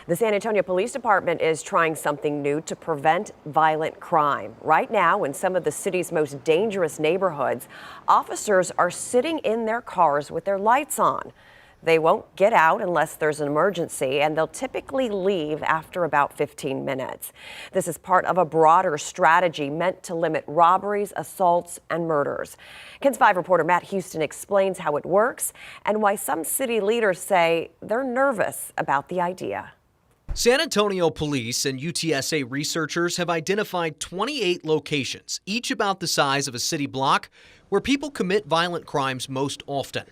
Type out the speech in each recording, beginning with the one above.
The San Antonio Police Department is trying something new to prevent violent crime. Right now, in some of the city's most dangerous neighborhoods, officers are sitting in their cars with their lights on. They won't get out unless there's an emergency, and they'll typically leave after about 15 minutes. This is part of a broader strategy meant to limit robberies, assaults, and murders. KENS 5 reporter Matt Houston explains how it works and why some city leaders say they're nervous about the idea. San Antonio police and UTSA researchers have identified 28 locations, each about the size of a city block, where people commit violent crimes most often.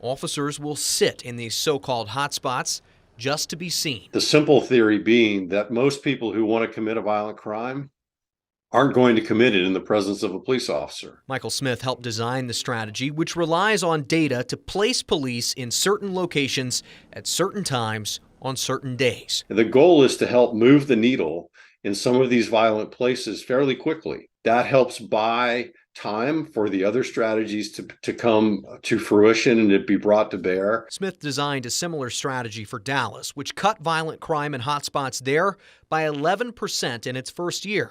Officers will sit in these so-called hotspots just to be seen. The simple theory being that most people who want to commit a violent crime aren't going to commit it in the presence of a police officer. Michael Smith helped design the strategy, which relies on data to place police in certain locations at certain times on certain days. The goal is to help move the needle in some of these violent places fairly quickly. That helps buy time for the other strategies to come to fruition and to be brought to bear. Smith designed a similar strategy for Dallas, which cut violent crime in hotspots there by 11% in its first year.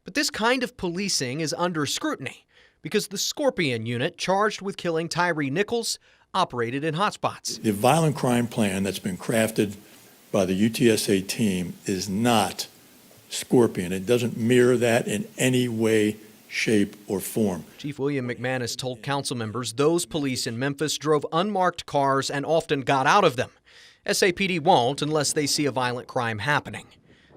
But this kind of policing is under scrutiny because the Scorpion unit charged with killing Tyree Nichols operated in hotspots. The violent crime plan that's been crafted by the UTSA team is not Scorpion. It doesn't mirror that in any way, shape, or form. Chief William McManus told council members those police in Memphis drove unmarked cars and often got out of them. SAPD won't unless they see a violent crime happening.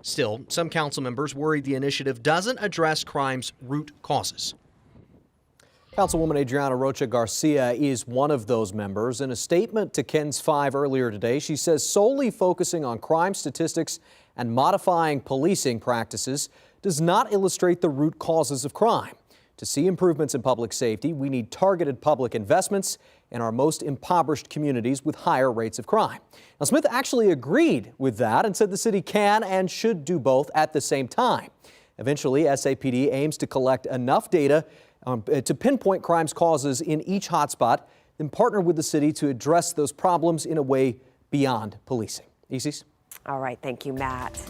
Still, some council members worried the initiative doesn't address crime's root causes. Councilwoman Adriana Rocha Garcia is one of those members. In a statement to KENS 5 earlier today, she says solely focusing on crime statistics and modifying policing practices does not illustrate the root causes of crime. To see improvements in public safety, we need targeted public investments in our most impoverished communities with higher rates of crime. Now, Smith actually agreed with that and said the city can and should do both at the same time. Eventually, SAPD aims to collect enough data to pinpoint crime's causes in each hotspot, then partner with the city to address those problems in a way beyond policing. Isis? All right, thank you, Matt.